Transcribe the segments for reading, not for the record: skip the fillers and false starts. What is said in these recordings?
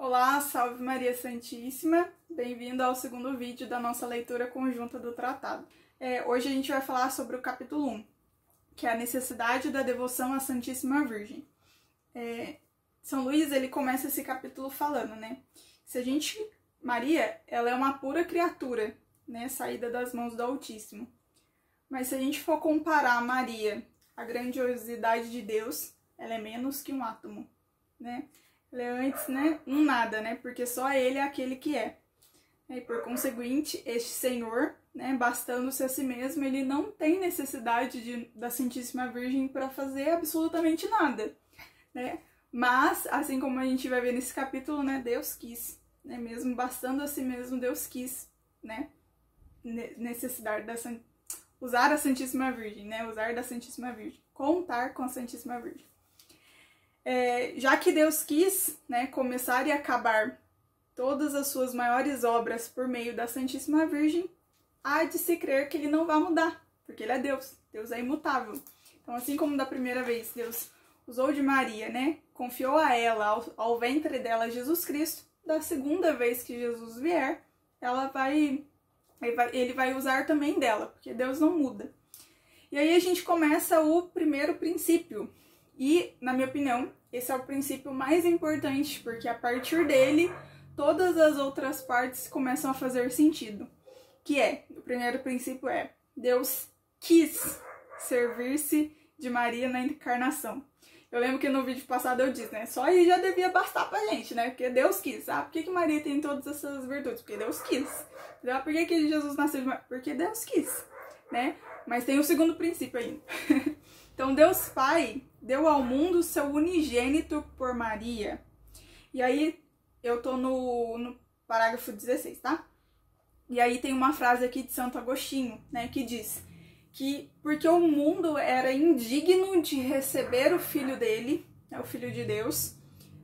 Olá, salve Maria Santíssima! Bem-vindo ao segundo vídeo da nossa leitura conjunta do tratado. Hoje a gente vai falar sobre o capítulo 1, que é a necessidade da devoção à Santíssima Virgem. São Luís, ele começa esse capítulo falando, né? Maria, ela é uma pura criatura, né? Saída das mãos do Altíssimo. Mas se a gente for comparar Maria, a grandiosidade de Deus, ela é menos que um átomo, né? Ela é antes, né, um nada, né, porque só ele é aquele que é. E por conseguinte, este Senhor, né, bastando-se a si mesmo, ele não tem necessidade da Santíssima Virgem para fazer absolutamente nada, né? Mas, assim como a gente vai ver nesse capítulo, né, Deus quis, né, mesmo bastando a si mesmo, Deus quis, né, usar a Santíssima Virgem, né, usar da Santíssima Virgem, contar com a Santíssima Virgem. Já que Deus quis, né, começar e acabar todas as suas maiores obras por meio da Santíssima Virgem, há de se crer que ele não vai mudar, porque ele é Deus, Deus é imutável. Então, assim como da primeira vez Deus usou de Maria, né, confiou a ela, ao ventre dela, Jesus Cristo, da segunda vez que Jesus vier, ele vai usar também dela, porque Deus não muda. E aí a gente começa o primeiro princípio. E, na minha opinião, esse é o princípio mais importante, porque a partir dele, todas as outras partes começam a fazer sentido. O primeiro princípio é, Deus quis servir-se de Maria na encarnação. Eu lembro que no vídeo passado eu disse, né, só aí já devia bastar pra gente, né, porque Deus quis. Por que Maria tem todas essas virtudes? Porque Deus quis. Por que Jesus nasceu de Maria? Porque Deus quis, né? Mas tem o segundo princípio ainda. Então, Deus Pai deu ao mundo seu unigênito por Maria. E aí, eu tô no parágrafo 16, tá? E aí tem uma frase aqui de Santo Agostinho, né, que diz que porque o mundo era indigno de receber o Filho dele, o Filho de Deus,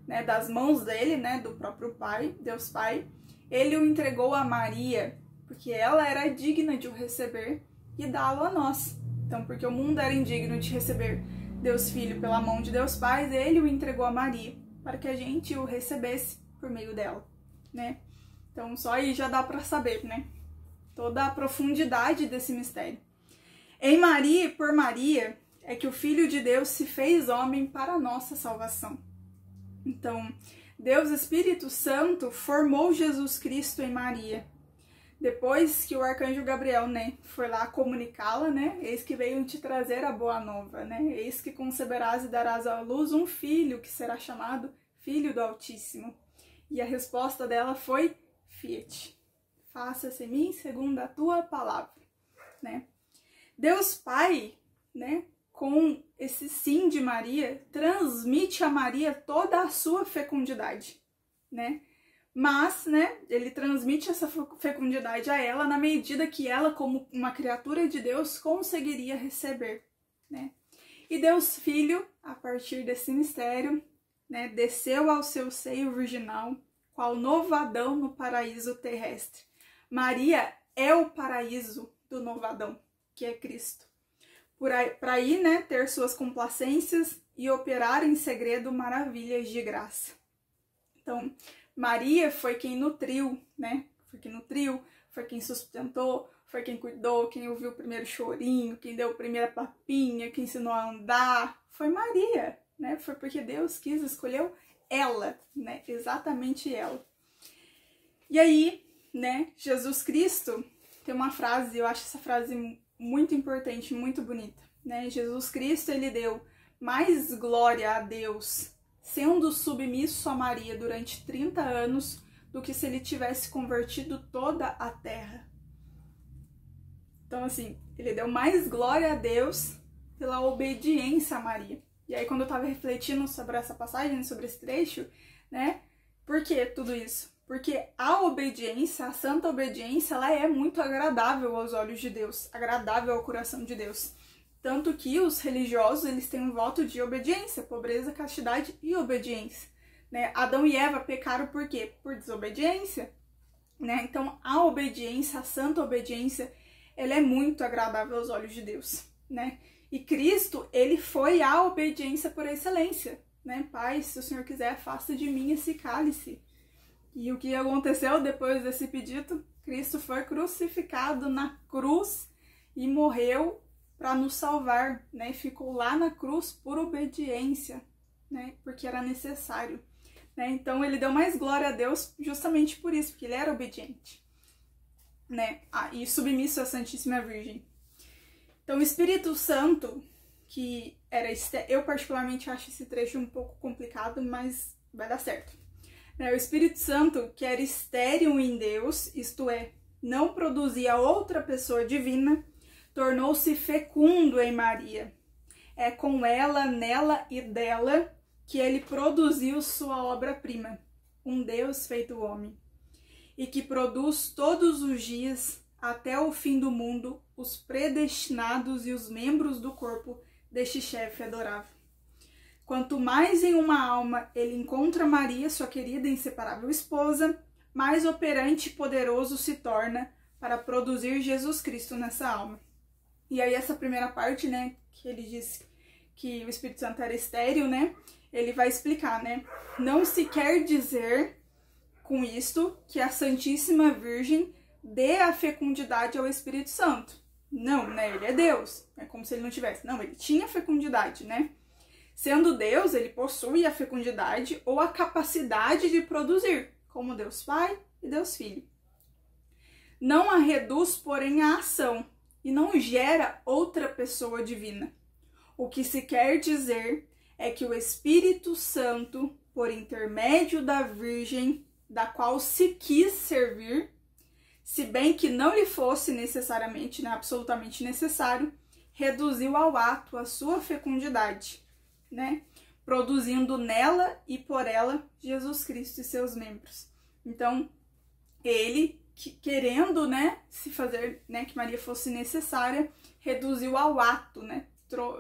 né, das mãos dele, né, do próprio Pai, Deus Pai, ele o entregou a Maria, porque ela era digna de o receber e dá-lo a nós. Então, porque o mundo era indigno de receber Deus Filho pela mão de Deus Pai, ele o entregou a Maria, para que a gente o recebesse por meio dela, né? Então, só aí já dá para saber, né? Toda a profundidade desse mistério. Em Maria e por Maria é que o Filho de Deus se fez homem para a nossa salvação. Então, Deus Espírito Santo formou Jesus Cristo em Maria. Depois que o arcanjo Gabriel, né, foi lá comunicá-la, né, eis que veio te trazer a boa nova, né, eis que conceberás e darás à luz um filho que será chamado Filho do Altíssimo. E a resposta dela foi, fiat, faça-se em mim segundo a tua palavra, né. Deus Pai, né, com esse sim de Maria, transmite a Maria toda a sua fecundidade, né. Mas, né, ele transmite essa fecundidade a ela na medida que ela, como uma criatura de Deus, conseguiria receber, né? E Deus Filho, a partir desse mistério, né, desceu ao seu seio virginal, qual novo Adão no paraíso terrestre. Maria é o paraíso do novo Adão, que é Cristo. Para aí, né, ter suas complacências e operar em segredo maravilhas de graça. Então, Maria foi quem nutriu, né? Foi quem sustentou, foi quem cuidou, quem ouviu o primeiro chorinho, quem deu a primeira papinha, quem ensinou a andar. Foi Maria, né? Foi porque Deus quis, escolheu ela, né? Exatamente ela. E aí, né? Jesus Cristo tem uma frase, eu acho essa frase muito importante, muito bonita, né? Jesus Cristo, ele deu mais glória a Deus sendo submisso a Maria durante 30 anos, do que se ele tivesse convertido toda a terra. Então, assim, ele deu mais glória a Deus pela obediência a Maria. E aí, quando eu tava refletindo sobre essa passagem, sobre esse trecho, né, por que tudo isso? Porque a obediência, a santa obediência, ela é muito agradável aos olhos de Deus, agradável ao coração de Deus. Tanto que os religiosos, eles têm um voto de obediência, pobreza, castidade e obediência, né? Adão e Eva pecaram por quê? Por desobediência, né? Então, a obediência, a santa obediência, ela é muito agradável aos olhos de Deus, né? E Cristo, ele foi a obediência por excelência, né? Pai, se o Senhor quiser, faça de mim esse cálice, E o que aconteceu depois desse pedido? Cristo foi crucificado na cruz e morreu para nos salvar, né? Ficou lá na cruz por obediência, né? Porque era necessário, né? Então ele deu mais glória a Deus justamente por isso, porque ele era obediente, né? E submisso à Santíssima Virgem. Então o Espírito Santo, que era eu particularmente acho esse trecho um pouco complicado, mas vai dar certo. O Espírito Santo, que era estéril em Deus, isto é, não produzia outra pessoa divina, tornou-se fecundo em Maria. É com ela, nela e dela que ele produziu sua obra-prima, um Deus feito homem, e que produz todos os dias, até o fim do mundo, os predestinados e os membros do corpo deste chefe adorável. Quanto mais em uma alma ele encontra Maria, sua querida e inseparável esposa, mais operante e poderoso se torna para produzir Jesus Cristo nessa alma. E aí essa primeira parte, né, que ele diz que o Espírito Santo era estéril, né, ele vai explicar, né, não se quer dizer com isto que a Santíssima Virgem dê a fecundidade ao Espírito Santo. Não, né, ele é Deus, é como se ele não tivesse. Não, ele tinha fecundidade, né. Sendo Deus, ele possui a fecundidade ou a capacidade de produzir, como Deus Pai e Deus Filho. Não a reduz, porém, à ação, e não gera outra pessoa divina. O que se quer dizer é que o Espírito Santo, por intermédio da Virgem, da qual se quis servir, se bem que não lhe fosse necessariamente, né, absolutamente necessário, reduziu ao ato a sua fecundidade, né, produzindo nela e por ela Jesus Cristo e seus membros. Então, ele, querendo, né, se fazer, né, que Maria fosse necessária, reduziu ao ato, né,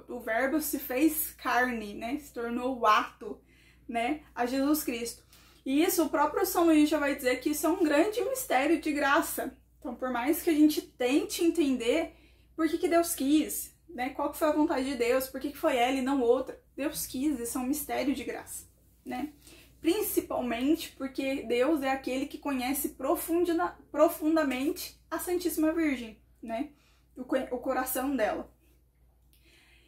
o verbo se fez carne, né, se tornou o ato, né, a Jesus Cristo. E isso, o próprio São Luís já vai dizer que isso é um grande mistério de graça. Então, por mais que a gente tente entender por que Deus quis, né, qual que foi a vontade de Deus, por que foi ela e não outra, Deus quis, isso é um mistério de graça, né? Principalmente porque Deus é aquele que conhece profundamente a Santíssima Virgem, né? O coração dela.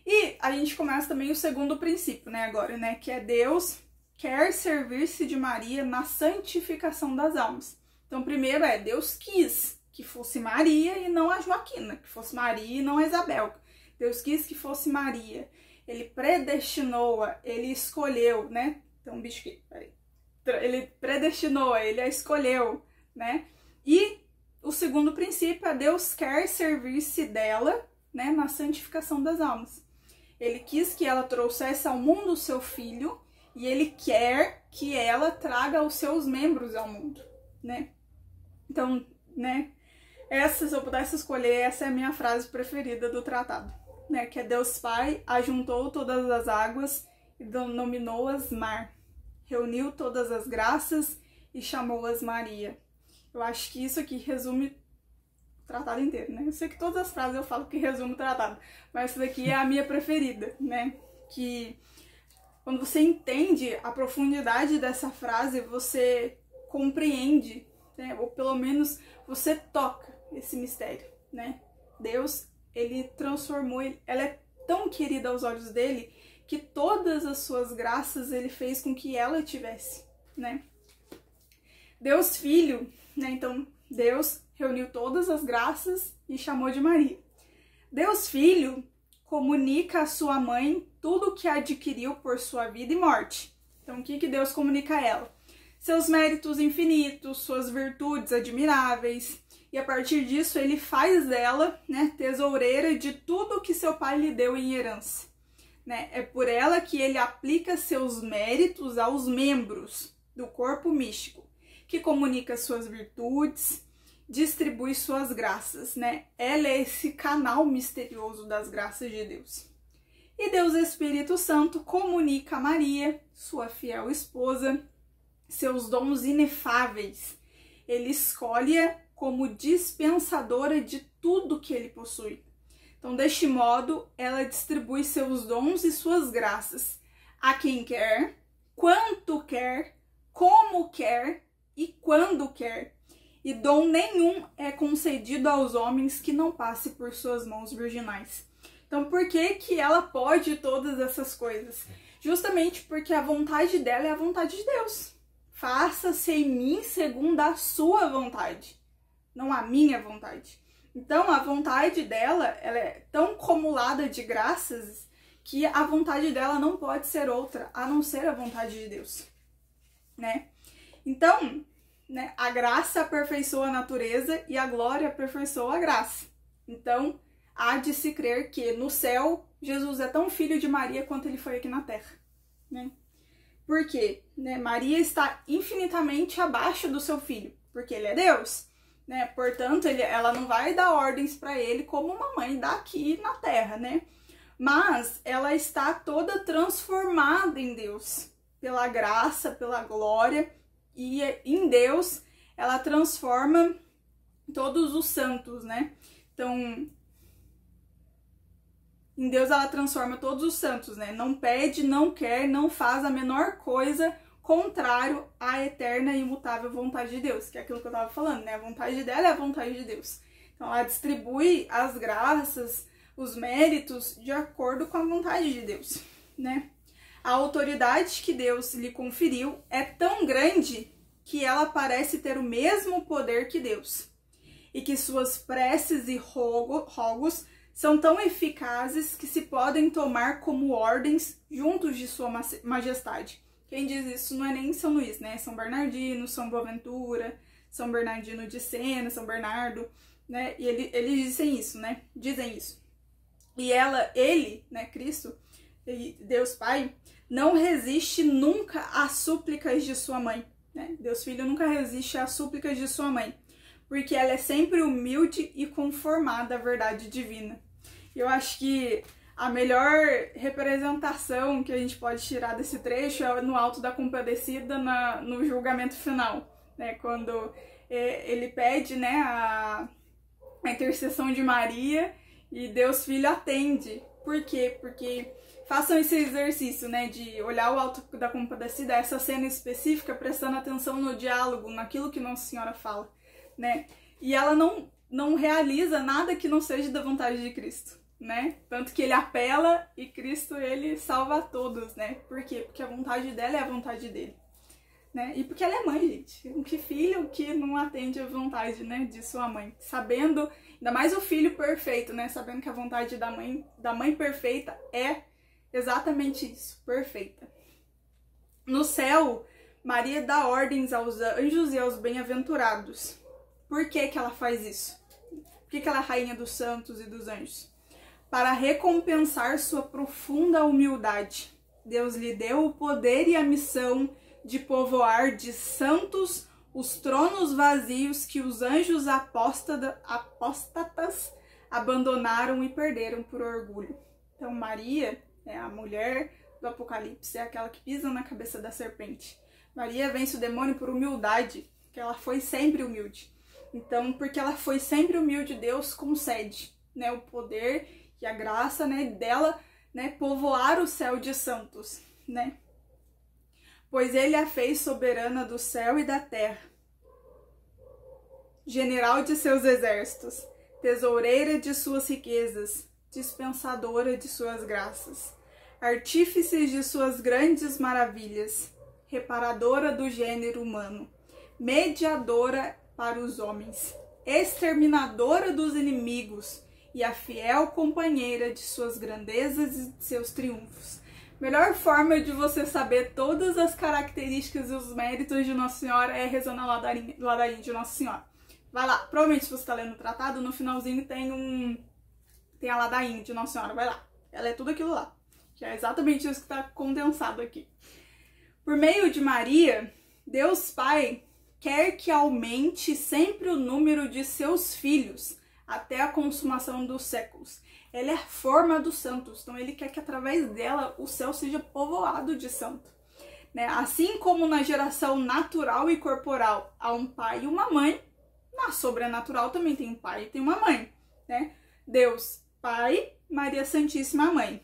E a gente começa também o segundo princípio, né, agora, né? Que é Deus quer servir-se de Maria na santificação das almas. Então, primeiro Deus quis que fosse Maria e não a Joaquina, que fosse Maria e não a Isabel. Deus quis que fosse Maria. Ele predestinou-a, ele escolheu, né? Então, um bicho aqui, peraí. Ele predestinou-a, ele a escolheu, né? E o segundo princípio é Deus quer servir-se dela, né, na santificação das almas. Ele quis que ela trouxesse ao mundo o seu filho e ele quer que ela traga os seus membros ao mundo, né? Então, né, se eu pudesse escolher, essa é a minha frase preferida do tratado, né? Que é Deus Pai ajuntou todas as águas e denominou-as mar, reuniu todas as graças e chamou-as Maria. Eu acho que isso aqui resume o tratado inteiro, né? Eu sei que todas as frases eu falo que resume o tratado, mas essa daqui é a minha preferida, né? Que quando você entende a profundidade dessa frase, você compreende, né? Ou pelo menos você toca esse mistério, né? Deus, ele transformou, ela é tão querida aos olhos dele que todas as suas graças ele fez com que ela tivesse, né? Deus Filho, né? Então, Deus reuniu todas as graças e chamou de Maria. Deus Filho comunica à sua mãe tudo o que adquiriu por sua vida e morte. Então, o que Deus comunica a ela? Seus méritos infinitos, suas virtudes admiráveis, e a partir disso ele faz dela, né, tesoureira de tudo que seu pai lhe deu em herança, né? É por ela que ele aplica seus méritos aos membros do corpo místico, que comunica suas virtudes, distribui suas graças, né? Ela é esse canal misterioso das graças de Deus. E Deus Espírito Santo comunica a Maria, sua fiel esposa, seus dons inefáveis. Ele escolhe-a como dispensadora de tudo que ele possui. Então, deste modo, ela distribui seus dons e suas graças a quem quer, quanto quer, como quer e quando quer, e dom nenhum é concedido aos homens que não passe por suas mãos virginais. Então, por que que ela pode todas essas coisas? Justamente porque a vontade dela é a vontade de Deus. Faça-se em mim segundo a sua vontade, não a minha vontade. Então, a vontade dela, ela é tão cumulada de graças que a vontade dela não pode ser outra, a não ser a vontade de Deus, né? Então, né, a graça aperfeiçoa a natureza e a glória aperfeiçoa a graça. Então, há de se crer que no céu, Jesus é tão filho de Maria quanto ele foi aqui na terra, né? Por quê? Né? Maria está infinitamente abaixo do seu filho, porque ele é Deus, né? Portanto, ela não vai dar ordens para ele como uma mãe dá aqui na terra, né? Mas ela está toda transformada em Deus, pela graça, pela glória, e em Deus ela transforma todos os santos, né? Então, em Deus ela transforma todos os santos, né? Não pede, não quer, não faz a menor coisa contrário à eterna e imutável vontade de Deus, que é aquilo que eu tava falando, né? A vontade dela é a vontade de Deus. Então ela distribui as graças, os méritos de acordo com a vontade de Deus, né? A autoridade que Deus lhe conferiu é tão grande que ela parece ter o mesmo poder que Deus, e que suas preces e rogos são tão eficazes que se podem tomar como ordens juntos de sua majestade. Quem diz isso não é nem São Luís, né? São Bernardino, São Boaventura, São Bernardino de Sena, São Bernardo, né? E eles dizem isso, né? Dizem isso. E ele, né, Cristo, Deus Pai, não resiste nunca às súplicas de sua mãe, né? Deus Filho nunca resiste às súplicas de sua mãe, porque ela é sempre humilde e conformada à verdade divina. E eu acho que a melhor representação que a gente pode tirar desse trecho é no Alto da Compadecida, no julgamento final, né? Quando ele pede, né, a intercessão de Maria e Deus Filho atende. Por quê? Porque façam esse exercício, né, de olhar o Alto da Compadecida, essa cena específica, prestando atenção no diálogo, naquilo que Nossa Senhora fala, né? E ela não realiza nada que não seja da vontade de Cristo, né? Tanto que ele apela e Cristo, ele salva a todos, né? Por quê? Porque a vontade dela é a vontade dele, né? E porque ela é mãe, gente. Que filho que não atende a vontade, né, de sua mãe? Sabendo, ainda mais o filho perfeito, né? Sabendo que a vontade da mãe perfeita é exatamente isso, perfeita. No céu, Maria dá ordens aos anjos e aos bem-aventurados. Por que que ela faz isso? Por que que ela é rainha dos santos e dos anjos? Para recompensar sua profunda humildade. Deus lhe deu o poder e a missão de povoar de santos os tronos vazios que os anjos apóstatas abandonaram e perderam por orgulho. Então Maria é a mulher do Apocalipse, é aquela que pisa na cabeça da serpente. Maria vence o demônio por humildade, que ela foi sempre humilde. Então, porque ela foi sempre humilde, Deus concede, né, o poder e a graça, né, dela, né, povoar o céu de santos, né? Pois ele a fez soberana do céu e da terra, general de seus exércitos, tesoureira de suas riquezas, dispensadora de suas graças, artífice de suas grandes maravilhas, reparadora do gênero humano, mediadora para os homens, exterminadora dos inimigos e a fiel companheira de suas grandezas e de seus triunfos. Melhor forma de você saber todas as características e os méritos de Nossa Senhora é rezando a ladainha de Nossa Senhora. Vai lá, provavelmente se você está lendo o tratado, no finalzinho tem a ladainha de Nossa Senhora, vai lá. Ela é tudo aquilo lá, que é exatamente isso que está condensado aqui. Por meio de Maria, Deus Pai quer que aumente sempre o número de seus filhos até a consumação dos séculos. Ela é a forma dos santos, então ele quer que através dela o céu seja povoado de santo, né? Assim como na geração natural e corporal há um pai e uma mãe, na sobrenatural também tem um pai e tem uma mãe, né? Deus Pai, Maria Santíssima Mãe.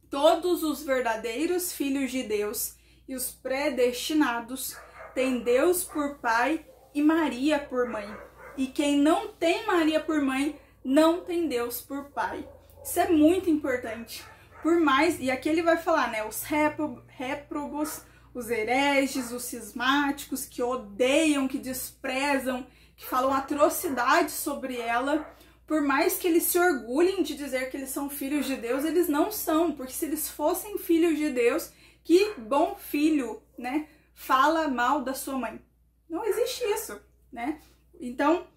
Todos os verdadeiros filhos de Deus e os predestinados tem Deus por pai e Maria por mãe. E quem não tem Maria por mãe, não tem Deus por pai. Isso é muito importante. Por mais, e aqui ele vai falar, né, os réprobos, os hereges, os cismáticos, que odeiam, que desprezam, que falam atrocidades sobre ela, por mais que eles se orgulhem de dizer que eles são filhos de Deus, eles não são, porque se eles fossem filhos de Deus, que bom filho, né, fala mal da sua mãe. Não existe isso, né? Então,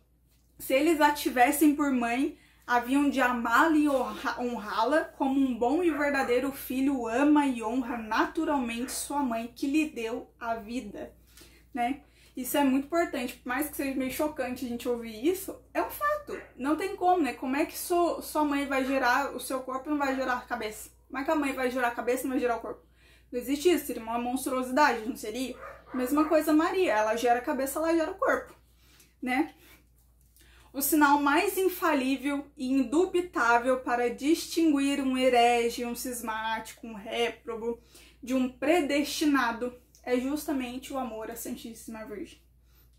se eles a tivessem por mãe, haviam de amá-la e honrá-la como um bom e verdadeiro filho ama e honra naturalmente sua mãe, que lhe deu a vida, né? Isso é muito importante, por mais que seja meio chocante a gente ouvir isso, é um fato. Não tem como, né? Como é que sua mãe vai gerar o seu corpo e não vai gerar a cabeça? Como é que a mãe vai gerar a cabeça e não vai gerar o corpo? Não existe isso, seria uma monstruosidade, não seria? Mesma coisa Maria, ela gera a cabeça, ela gera o corpo, né? O sinal mais infalível e indubitável para distinguir um herege, um cismático, um réprobo, de um predestinado é justamente o amor à Santíssima Virgem.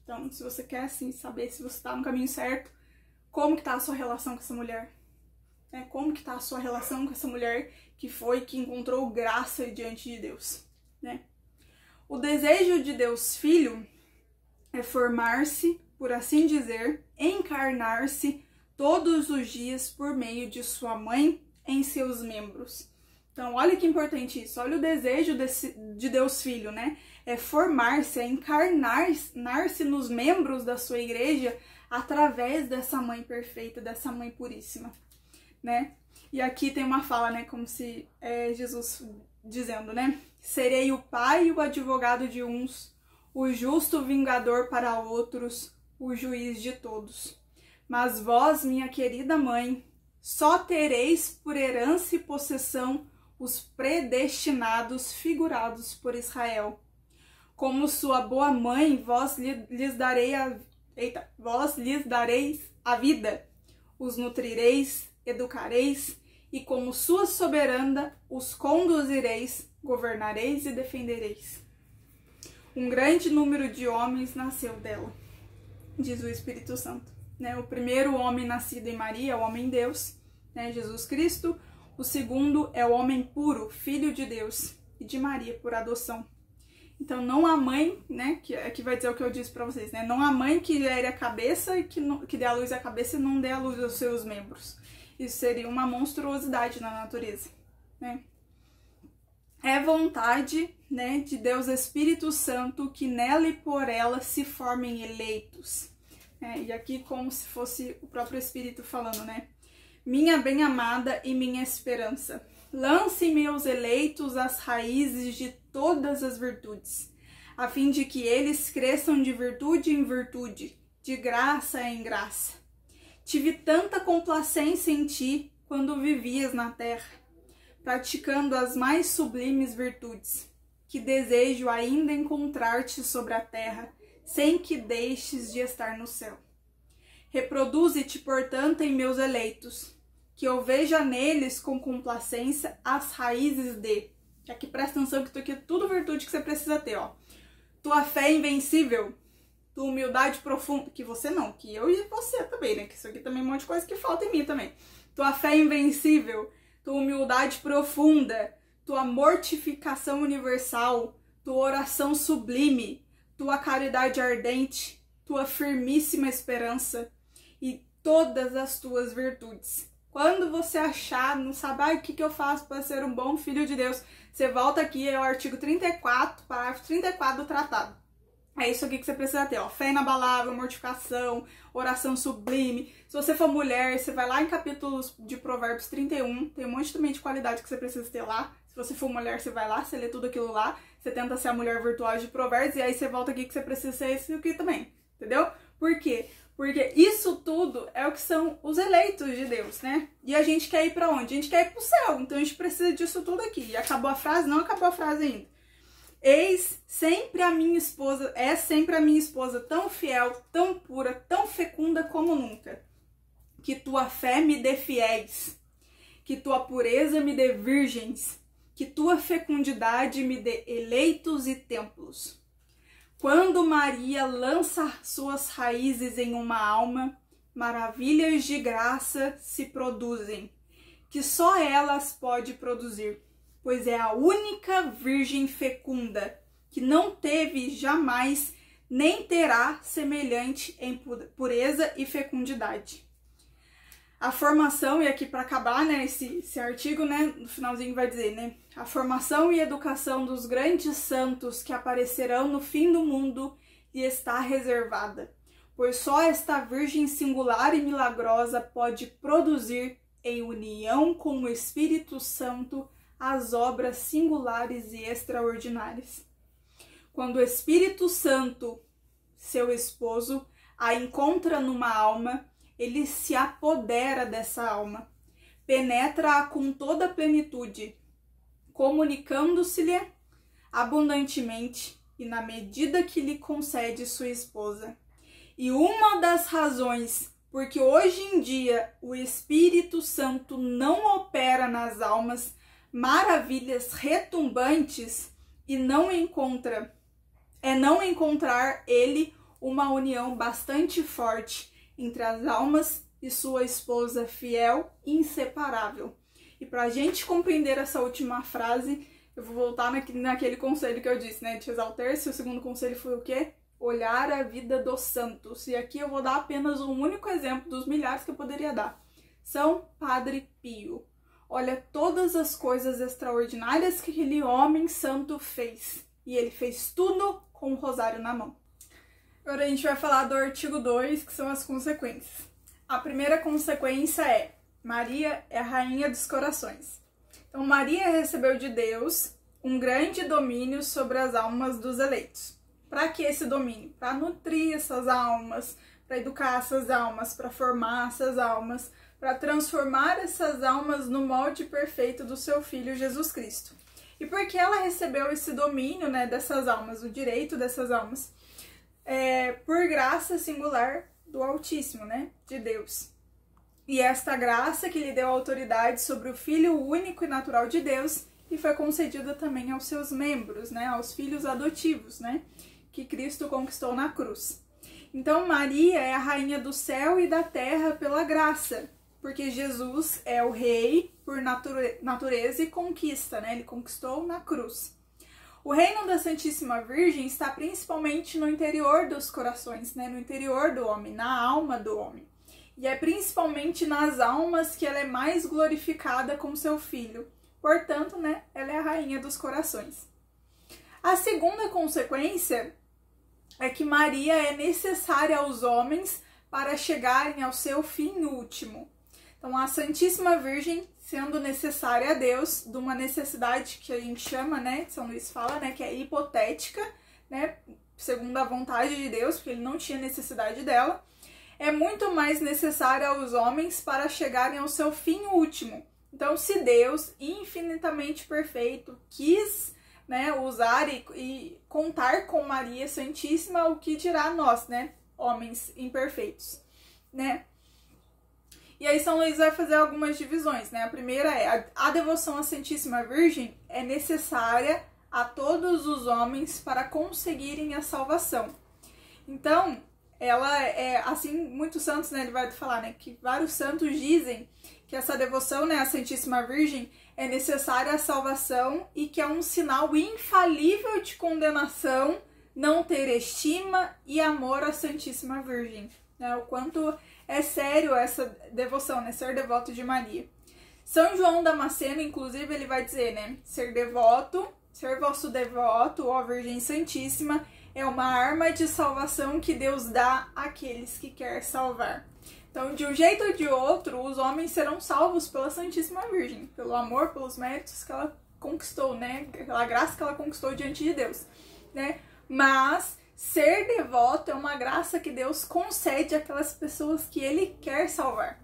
Então, se você quer, assim, saber se você está no caminho certo, como que está a sua relação com essa mulher? Como que está a sua relação com essa mulher que encontrou graça diante de Deus, né? O desejo de Deus Filho é formar-se, por assim dizer, encarnar-se todos os dias por meio de sua mãe em seus membros. Então, olha que importante isso, olha o desejo de Deus Filho, né? É formar-se, é encarnar-se nos membros da sua igreja através dessa mãe perfeita, dessa mãe puríssima, né? E aqui tem uma fala, né, como se Jesus dizendo, né? Serei o pai e o advogado de uns, o justo vingador para outros, o juiz de todos. Mas vós, minha querida mãe, só tereis por herança e possessão os predestinados figurados por Israel. Como sua boa mãe, vós lhes dareis a vida, os nutrireis, educareis, e como sua soberana os conduzireis, governareis e defendereis. Um grande número de homens nasceu dela, diz o Espírito Santo, né? O primeiro homem nascido em Maria é o homem-Deus, né? Jesus Cristo. O segundo é o homem puro, filho de Deus, e de Maria por adoção. Então não há mãe, né, que aqui vai dizer o que eu disse para vocês, né? Não há mãe que gere a cabeça e que dê a luz à cabeça e não dê a luz aos seus membros. Isso seria uma monstruosidade na natureza, né? É vontade, né, de Deus Espírito Santo que nela e por ela se formem eleitos. E aqui como se fosse o próprio Espírito falando, né? Minha bem-amada e minha esperança, lance meus eleitos as raízes de todas as virtudes, a fim de que eles cresçam de virtude em virtude, de graça em graça. Tive tanta complacência em ti quando vivias na terra, praticando as mais sublimes virtudes, que desejo ainda encontrar-te sobre a terra, sem que deixes de estar no céu. Reproduze-te, portanto, em meus eleitos, que eu veja neles com complacência as raízes de... Aqui presta atenção que isso aqui é tudo virtude que você precisa ter, ó. Tua fé invencível, tua humildade profunda, que você não, que eu e você também, né? Que isso aqui também é um monte de coisa que falta em mim também. Tua fé invencível, tua humildade profunda, tua mortificação universal, tua oração sublime, tua caridade ardente, tua firmíssima esperança e todas as tuas virtudes. Quando você achar, não sabe o que eu faço para ser um bom filho de Deus, você volta aqui, é o artigo 34, parágrafo 34 do tratado. É isso aqui que você precisa ter, ó. Fé inabalável, mortificação, oração sublime. Se você for mulher, você vai lá em capítulos de Provérbios 31, tem um monte também de qualidade que você precisa ter lá. Se você for mulher, você vai lá, você lê tudo aquilo lá, você tenta ser a mulher virtuosa de Provérbios, e aí você volta aqui que você precisa ser isso aqui também, entendeu? Por quê? Porque isso tudo é o que são os eleitos de Deus, né? E a gente quer ir pra onde? A gente quer ir pro céu, então a gente precisa disso tudo aqui. E acabou a frase? Não acabou a frase ainda. Eis sempre a minha esposa, é sempre a minha esposa tão fiel, tão pura, tão fecunda como nunca. Que tua fé me dê fiéis, que tua pureza me dê virgens, que tua fecundidade me dê eleitos e templos. Quando Maria lança suas raízes em uma alma, maravilhas de graça se produzem, que só elas pode produzir, pois é a única virgem fecunda, que não teve jamais, nem terá semelhante em pureza e fecundidade. A formação, e aqui para acabar, né, esse artigo, né, no finalzinho vai dizer, né, a formação e educação dos grandes santos que aparecerão no fim do mundo lhe está reservada, pois só esta Virgem singular e milagrosa pode produzir, em união com o Espírito Santo, as obras singulares e extraordinárias. Quando o Espírito Santo, seu esposo, a encontra numa alma, ele se apodera dessa alma, penetra-a com toda a plenitude, comunicando-se-lhe abundantemente e na medida que lhe concede sua esposa. E uma das razões porque hoje em dia o Espírito Santo não opera nas almas maravilhas retumbantes e não encontrar ele uma união bastante forte entre as almas e sua esposa fiel e inseparável. E para a gente compreender essa última frase, eu vou voltar naquele conselho que eu disse, né? De rezar o terço. O segundo conselho foi o quê? Olhar a vida dos santos. E aqui eu vou dar apenas um único exemplo dos milhares que eu poderia dar. São Padre Pio. Olha todas as coisas extraordinárias que aquele homem santo fez. E ele fez tudo com o rosário na mão. Agora a gente vai falar do artigo 2, que são as consequências. A primeira consequência é: Maria é a rainha dos corações. Então Maria recebeu de Deus um grande domínio sobre as almas dos eleitos. Para que esse domínio? Para nutrir essas almas, para educar essas almas, para formar essas almas, para transformar essas almas no molde perfeito do seu Filho Jesus Cristo. E por que ela recebeu esse domínio, né, dessas almas, o direito dessas almas? Por graça singular do Altíssimo, né, de Deus. E esta graça que lhe deu autoridade sobre o Filho único e natural de Deus, e foi concedida também aos seus membros, né, aos filhos adotivos, né, que Cristo conquistou na cruz. Então Maria é a rainha do céu e da terra pela graça, porque Jesus é o rei por natureza e conquista, né, ele conquistou na cruz. O reino da Santíssima Virgem está principalmente no interior dos corações, né? No interior do homem, na alma do homem. E é principalmente nas almas que ela é mais glorificada com seu Filho. Portanto, né, ela é a rainha dos corações. A segunda consequência é que Maria é necessária aos homens para chegarem ao seu fim último. Então, a Santíssima Virgem, sendo necessária a Deus, de uma necessidade que a gente chama, né, São Luís fala, né, que é hipotética, né, segundo a vontade de Deus, porque ele não tinha necessidade dela, é muito mais necessária aos homens para chegarem ao seu fim último. Então, se Deus, infinitamente perfeito, quis, né, usar e contar com Maria Santíssima, o que dirá nós, né, homens imperfeitos, né? E aí São Luís vai fazer algumas divisões, né? A primeira é: a devoção à Santíssima Virgem é necessária a todos os homens para conseguirem a salvação. Então, ela é, assim, muitos santos, né, ele vai falar, né, que vários santos dizem que essa devoção, né, à Santíssima Virgem é necessária à salvação e que é um sinal infalível de condenação não ter estima e amor à Santíssima Virgem, né? O quanto é sério essa devoção, né? Ser devoto de Maria. São João Damasceno, inclusive, ele vai dizer, né? Ser vosso devoto, ó Virgem Santíssima, é uma arma de salvação que Deus dá àqueles que quer salvar. Então, de um jeito ou de outro, os homens serão salvos pela Santíssima Virgem, pelo amor, pelos méritos que ela conquistou, né? Pela graça que ela conquistou diante de Deus, né? Mas ser devoto é uma graça que Deus concede àquelas pessoas que Ele quer salvar.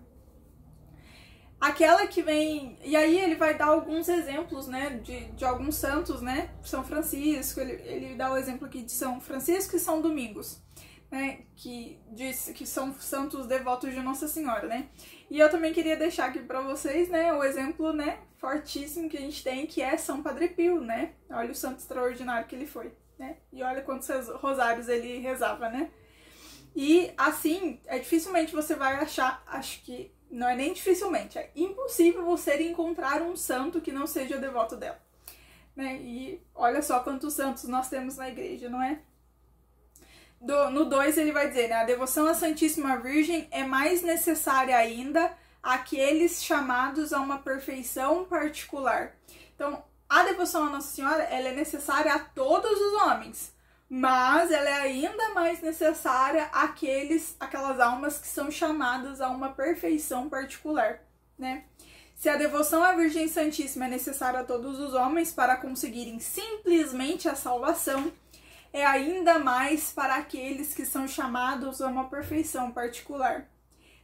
Aquela que vem... E aí ele vai dar alguns exemplos, né, de alguns santos, né? São Francisco, ele dá o exemplo aqui de São Francisco e São Domingos, né? Que diz que são santos devotos de Nossa Senhora, né? E eu também queria deixar aqui para vocês, né, o exemplo, né, fortíssimo que a gente tem, que é São Padre Pio, né? Olha o santo extraordinário que ele foi. né? E olha quantos rosários ele rezava, né? E assim, dificilmente você vai achar, acho que não é nem dificilmente, é impossível você encontrar um santo que não seja devoto dela, né? E olha só quantos santos nós temos na igreja, não é? No 2 ele vai dizer, né? A devoção à Santíssima Virgem é mais necessária ainda àqueles chamados a uma perfeição particular. Então, a devoção à Nossa Senhora, ela é necessária a todos os homens, mas ela é ainda mais necessária àquelas almas que são chamadas a uma perfeição particular, né? Se a devoção à Virgem Santíssima é necessária a todos os homens para conseguirem simplesmente a salvação, é ainda mais para aqueles que são chamados a uma perfeição particular.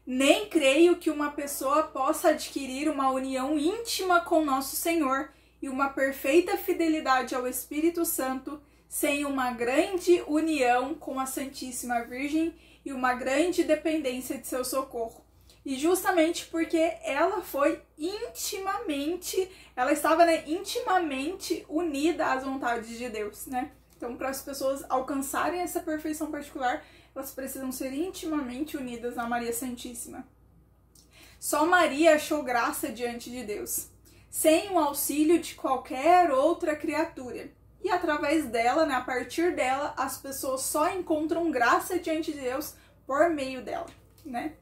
Nem creio que uma pessoa possa adquirir uma união íntima com Nosso Senhor e uma perfeita fidelidade ao Espírito Santo sem uma grande união com a Santíssima Virgem e uma grande dependência de seu socorro. E justamente porque ela foi ela estava, né, intimamente unida às vontades de Deus, né? Então, para as pessoas alcançarem essa perfeição particular, elas precisam ser intimamente unidas a Maria Santíssima. Só Maria achou graça diante de Deus, sem o auxílio de qualquer outra criatura. E através dela, né, a partir dela, as pessoas só encontram graça diante de Deus por meio dela, né?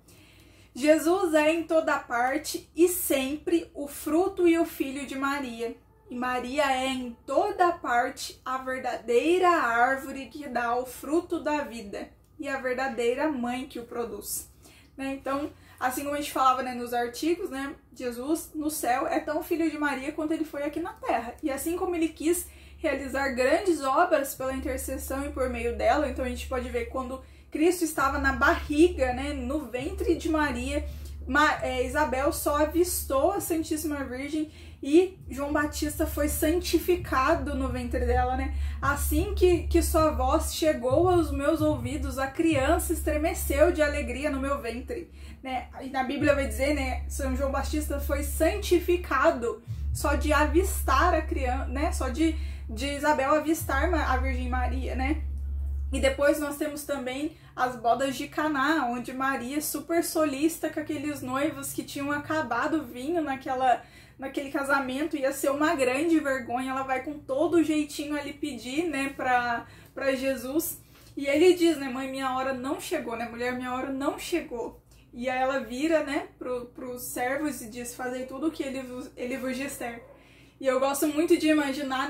Jesus é em toda parte e sempre o fruto e o filho de Maria. E Maria é em toda parte a verdadeira árvore que dá o fruto da vida e a verdadeira mãe que o produz, né? Então, assim como a gente falava, né, nos artigos, né, Jesus no céu é tão filho de Maria quanto ele foi aqui na terra. E assim como ele quis realizar grandes obras pela intercessão e por meio dela, então a gente pode ver quando Cristo estava na barriga, né, no ventre de Maria, Isabel só avistou a Santíssima Virgem e João Batista foi santificado no ventre dela, né? Assim que sua voz chegou aos meus ouvidos, a criança estremeceu de alegria no meu ventre, né? E na Bíblia vai dizer, né, São João Batista foi santificado só de avistar a criança, né? Só de Isabel avistar a Virgem Maria, né? E depois nós temos também as bodas de Caná, onde Maria, super solista com aqueles noivos que tinham acabado o vinho naquele casamento, ia ser uma grande vergonha, ela vai com todo o jeitinho ali pedir, né, pra Jesus. E ele diz, né, mãe, minha hora não chegou, né, mulher, minha hora não chegou. E aí ela vira, né, pros servos e diz, fazei tudo o que ele vos disser. E eu gosto muito de imaginar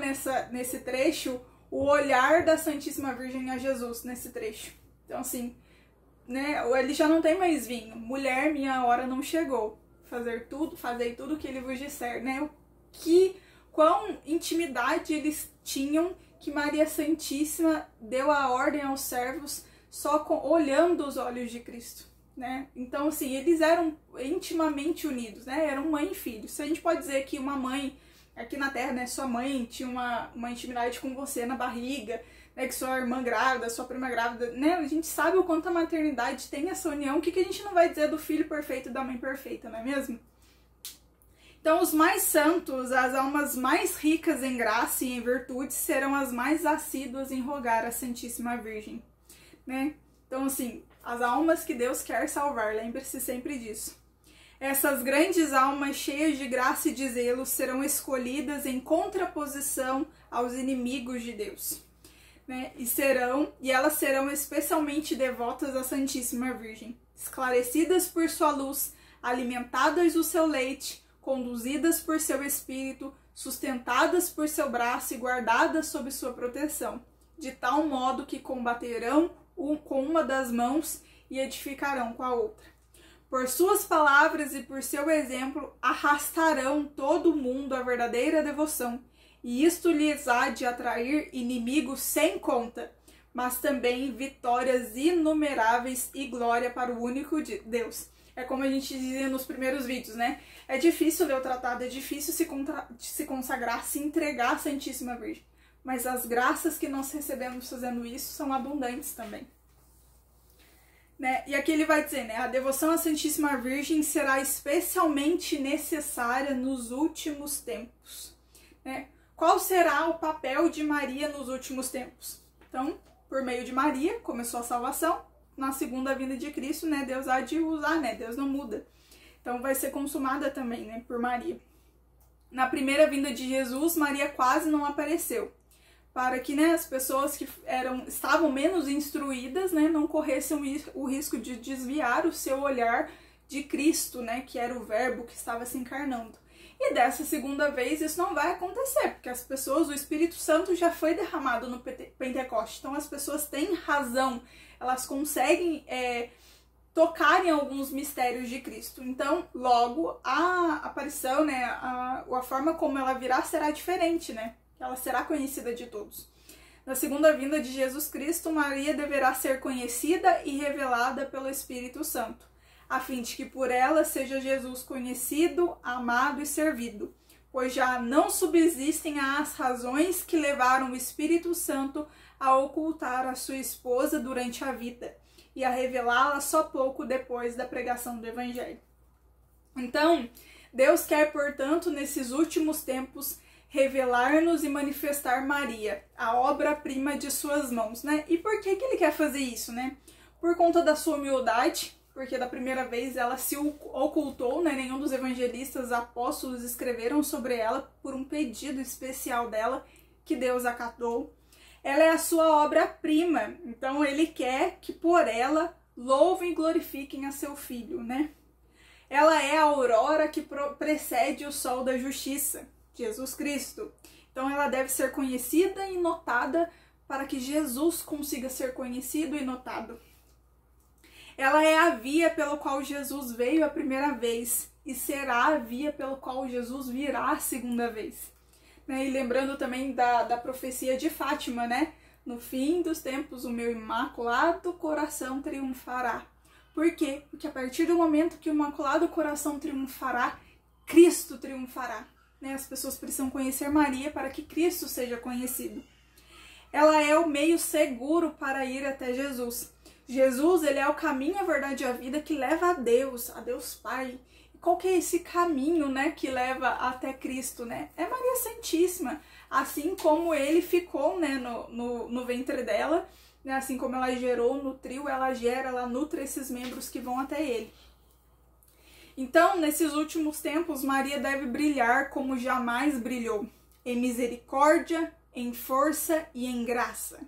nesse trecho o olhar da Santíssima Virgem a Jesus nesse trecho. Então, assim, né, ele já não tem mais vinho. Mulher, minha hora não chegou. Fazei tudo o que ele vos disser, né? Quão intimidade eles tinham que Maria Santíssima deu a ordem aos servos só olhando os olhos de Cristo, né? Então, assim, eles eram intimamente unidos, né? Eram mãe e filho. Se a gente pode dizer que uma mãe aqui na Terra, né, sua mãe tinha uma intimidade com você na barriga, né, que sua irmã grávida, sua prima grávida, né, a gente sabe o quanto a maternidade tem essa união, o que a gente não vai dizer do filho perfeito e da mãe perfeita, não é mesmo? Então, os mais santos, as almas mais ricas em graça e em virtude, serão as mais assíduas em rogar a Santíssima Virgem, né? Então, assim, as almas que Deus quer salvar, lembre-se sempre disso. Essas grandes almas cheias de graça e de zelo serão escolhidas em contraposição aos inimigos de Deus, né? E elas serão especialmente devotas à Santíssima Virgem, esclarecidas por sua luz, alimentadas do seu leite, conduzidas por seu espírito, sustentadas por seu braço e guardadas sob sua proteção, de tal modo que combaterão com uma das mãos e edificarão com a outra. Por suas palavras e por seu exemplo, arrastarão todo o mundo à verdadeira devoção, e isto lhes há de atrair inimigos sem conta, mas também vitórias inumeráveis e glória para o único Deus. É como a gente dizia nos primeiros vídeos, né? É difícil ler o tratado, é difícil se consagrar, se entregar à Santíssima Virgem, mas as graças que nós recebemos fazendo isso são abundantes também. Né? E aqui ele vai dizer, né, a devoção à Santíssima Virgem será especialmente necessária nos últimos tempos, né? qual será o papel de Maria nos últimos tempos? Então, por meio de Maria, começou a salvação. Na segunda vinda de Cristo, né, Deus há de usar, né, Deus não muda. Então, vai ser consumada também, né, por Maria. Na primeira vinda de Jesus, Maria quase não apareceu, para que, né, as pessoas que estavam menos instruídas, né, não corressem o risco de desviar o seu olhar de Cristo, né, que era o verbo que estava se encarnando. E dessa segunda vez isso não vai acontecer, porque as pessoas, o Espírito Santo já foi derramado no Pentecoste, então as pessoas têm razão, elas conseguem tocar em alguns mistérios de Cristo. Então, logo, a aparição, né, a forma como ela virá será diferente, né? Ela será conhecida de todos. Na segunda vinda de Jesus Cristo, Maria deverá ser conhecida e revelada pelo Espírito Santo, a fim de que por ela seja Jesus conhecido, amado e servido, pois já não subsistem as razões que levaram o Espírito Santo a ocultar a sua esposa durante a vida e a revelá-la só pouco depois da pregação do Evangelho. Então, Deus quer, portanto, nesses últimos tempos, revelar-nos e manifestar Maria, a obra-prima de suas mãos, né? E por que ele quer fazer isso, né? Por conta da sua humildade, porque da primeira vez ela se ocultou, né? Nenhum dos evangelistas, apóstolos escreveram sobre ela por um pedido especial dela, que Deus acatou. Ela é a sua obra-prima, então ele quer que por ela louvem e glorifiquem a seu filho, né? Ela é a aurora que precede o sol da justiça, Jesus Cristo. Então ela deve ser conhecida e notada para que Jesus consiga ser conhecido e notado. Ela é a via pelo qual Jesus veio a primeira vez e será a via pelo qual Jesus virá a segunda vez. Né? E lembrando também da profecia de Fátima, né? No fim dos tempos, o meu imaculado coração triunfará. Por quê? Porque a partir do momento que o imaculado coração triunfará, Cristo triunfará. Né? As pessoas precisam conhecer Maria para que Cristo seja conhecido. Ela é o meio seguro para ir até Jesus. Jesus, ele é o caminho, a verdade e a vida que leva a Deus Pai. E qual que é esse caminho, né, que leva até Cristo, né? É Maria Santíssima. Assim como ele ficou, né, no ventre dela, né, assim como ela gerou, nutriu, ela gera, ela nutre esses membros que vão até ele. Então, nesses últimos tempos, Maria deve brilhar como jamais brilhou, em misericórdia, em força e em graça.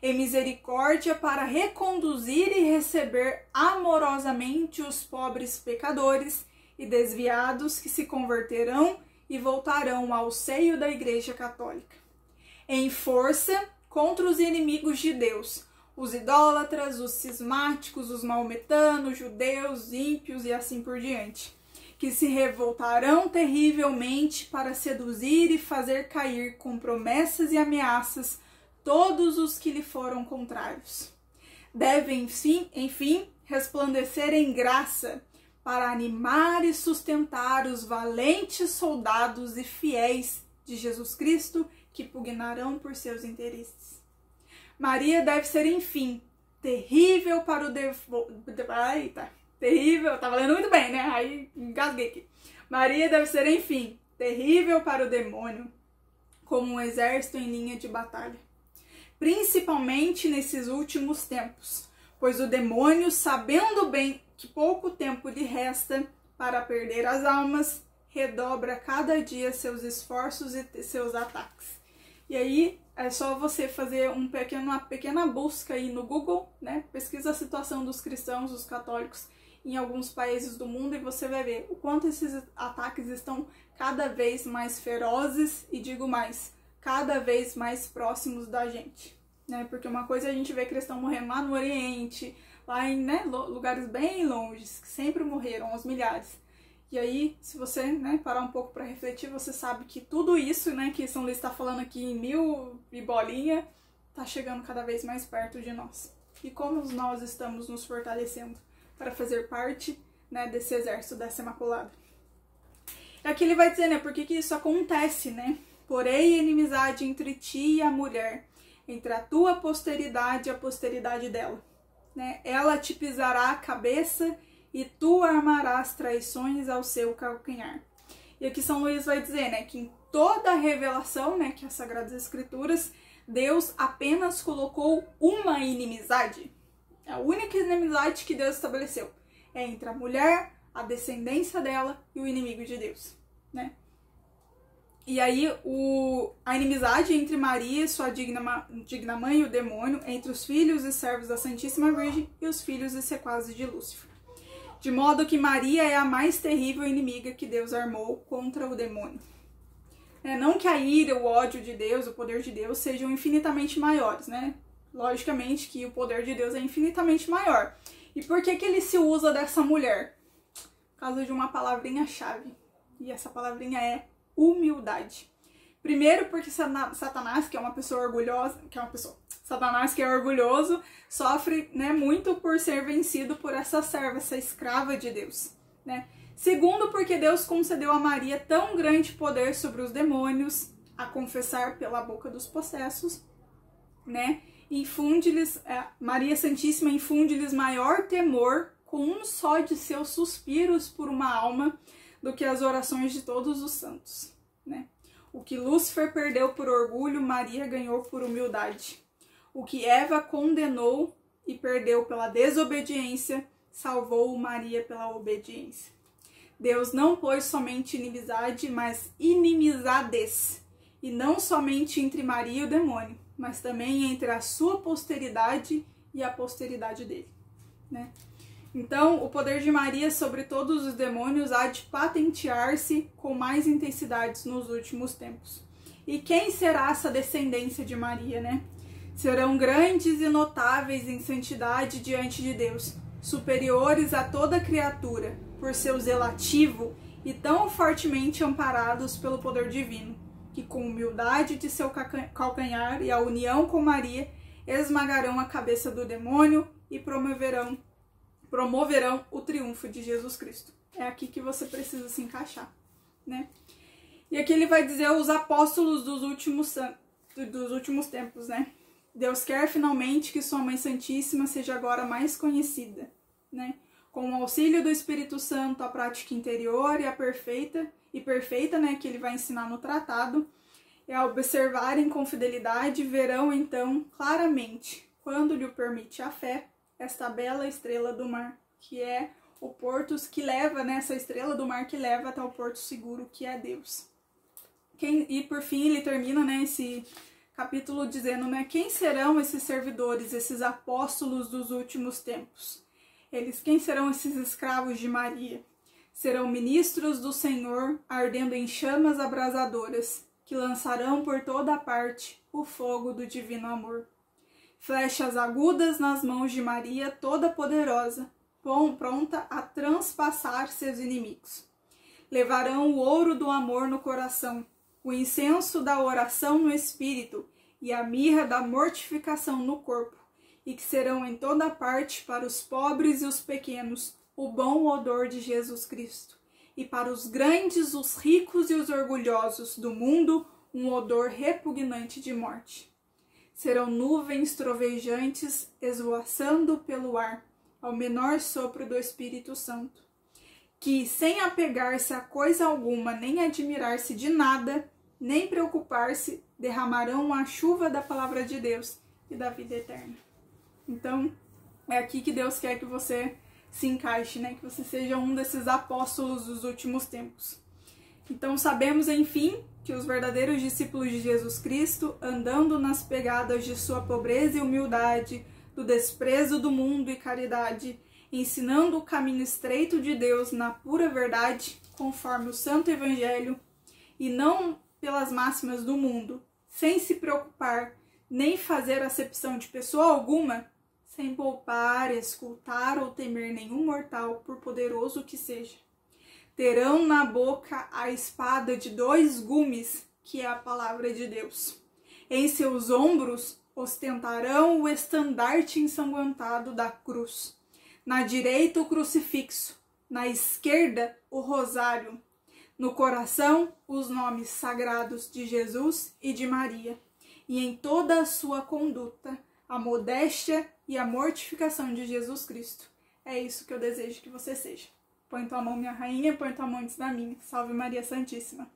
Em misericórdia para reconduzir e receber amorosamente os pobres pecadores e desviados que se converterão e voltarão ao seio da Igreja Católica. Em força contra os inimigos de Deus, os idólatras, os cismáticos, os maometanos, judeus, ímpios e assim por diante, que se revoltarão terrivelmente para seduzir e fazer cair com promessas e ameaças todos os que lhe foram contrários. Devem, enfim, resplandecer em graça para animar e sustentar os valentes soldados e fiéis de Jesus Cristo que pugnarão por seus interesses. Maria deve ser, enfim, terrível para o terrível, tava lendo muito bem, né? Aí engasguei aqui. Maria deve ser, enfim, terrível para o demônio, como um exército em linha de batalha. Principalmente nesses últimos tempos, pois o demônio, sabendo bem que pouco tempo lhe resta para perder as almas, redobra cada dia seus esforços e seus ataques. E aí é só você fazer uma pequena busca aí no Google, né? Pesquisa a situação dos cristãos, dos católicos em alguns países do mundo e você vai ver o quanto esses ataques estão cada vez mais ferozes e, digo mais, cada vez mais próximos da gente, né? Porque uma coisa é a gente vê cristão morrendo lá no Oriente, lá em, né, lugares bem longes, que sempre morreram aos milhares. E aí, se você, né, parar um pouco para refletir, você sabe que tudo isso, né, que São Luís está falando aqui em 1000 e bolinha, tá chegando cada vez mais perto de nós. E como nós estamos nos fortalecendo para fazer parte, né, desse exército dessa Imaculada. E aqui ele vai dizer, né, por que isso acontece, né? Porém, inimizade entre ti e a mulher, entre a tua posteridade e a posteridade dela. Né? Ela te pisará a cabeça e tu armarás traições ao seu calcanhar. E aqui São Luís vai dizer, né, que toda a revelação, né, que é as Sagradas Escrituras, Deus apenas colocou uma inimizade. A única inimizade que Deus estabeleceu é entre a mulher, a descendência dela e o inimigo de Deus, né? E aí a inimizade entre Maria, sua digna mãe, e o demônio, entre os filhos e servos da Santíssima Virgem e os filhos e sequazes de Lúcifer. De modo que Maria é a mais terrível inimiga que Deus armou contra o demônio. Não que a ira, o ódio de Deus, o poder de Deus sejam infinitamente maiores, né? Logicamente que o poder de Deus é infinitamente maior. E por que ele se usa dessa mulher? Por causa de uma palavrinha-chave. E essa palavrinha é humildade. Primeiro porque Satanás, que é uma pessoa orgulhosa, Satanás, que é orgulhoso, sofre, né, muito por ser vencido por essa serva, essa escrava de Deus, né? Segundo, porque Deus concedeu a Maria tão grande poder sobre os demônios, a confessar pela boca dos possessos, né? Maria Santíssima infunde-lhes maior temor com um só de seus suspiros por uma alma do que as orações de todos os santos, né? O que Lúcifer perdeu por orgulho, Maria ganhou por humildade. O que Eva condenou e perdeu pela desobediência, salvou Maria pela obediência. Deus não pôs somente inimizade, mas inimizades, e não somente entre Maria e o demônio, mas também entre a sua posteridade e a posteridade dele, né? Então, o poder de Maria sobre todos os demônios há de patentear-se com mais intensidades nos últimos tempos. E quem será essa descendência de Maria, né? Serão grandes e notáveis em santidade diante de Deus, superiores a toda criatura, por seu zelativo e tão fortemente amparados pelo poder divino, que com humildade de seu calcanhar e a união com Maria, esmagarão a cabeça do demônio e promoverão o triunfo de Jesus Cristo. É aqui que você precisa se encaixar, né? E aqui ele vai dizer os apóstolos dos últimos tempos, né? Deus quer finalmente que sua Mãe Santíssima seja agora mais conhecida, né? Com o auxílio do Espírito Santo, a prática interior e a perfeita, né, que ele vai ensinar no tratado, e a observarem com fidelidade, verão então claramente, quando lhe permite a fé, esta bela estrela do mar, que é o porto que leva, né, essa estrela do mar que leva até o porto seguro, que é Deus. E por fim ele termina, né, esse capítulo dizendo, né, quem serão esses servidores, esses apóstolos dos últimos tempos? Quem serão esses escravos de Maria? Serão ministros do Senhor, ardendo em chamas abrasadoras, que lançarão por toda parte o fogo do divino amor. Flechas agudas nas mãos de Maria, toda poderosa, pronta a transpassar seus inimigos. Levarão o ouro do amor no coração, o incenso da oração no espírito e a mirra da mortificação no corpo, e que serão em toda parte para os pobres e os pequenos o bom odor de Jesus Cristo, e para os grandes, os ricos e os orgulhosos do mundo um odor repugnante de morte. Serão nuvens trovejantes esvoaçando pelo ar, ao menor sopro do Espírito Santo, que, sem apegar-se a coisa alguma, nem admirar-se de nada, nem preocupar-se, derramarão a chuva da palavra de Deus e da vida eterna. Então, é aqui que Deus quer que você se encaixe, né? Que você seja um desses apóstolos dos últimos tempos. Então, sabemos, enfim, que os verdadeiros discípulos de Jesus Cristo, andando nas pegadas de sua pobreza e humildade, do desprezo do mundo e caridade, ensinando o caminho estreito de Deus na pura verdade, conforme o Santo Evangelho, e não pelas máximas do mundo, sem se preocupar, nem fazer acepção de pessoa alguma, sem poupar, escutar ou temer nenhum mortal, por poderoso que seja. Terão na boca a espada de 2 gumes, que é a palavra de Deus. Em seus ombros ostentarão o estandarte ensanguentado da cruz. Na direita o crucifixo, na esquerda o rosário. No coração os nomes sagrados de Jesus e de Maria. E em toda a sua conduta, a modéstia e a mortificação de Jesus Cristo. É isso que eu desejo que você seja. Põe tua mão, minha rainha, põe tua mão antes da minha. Salve Maria Santíssima.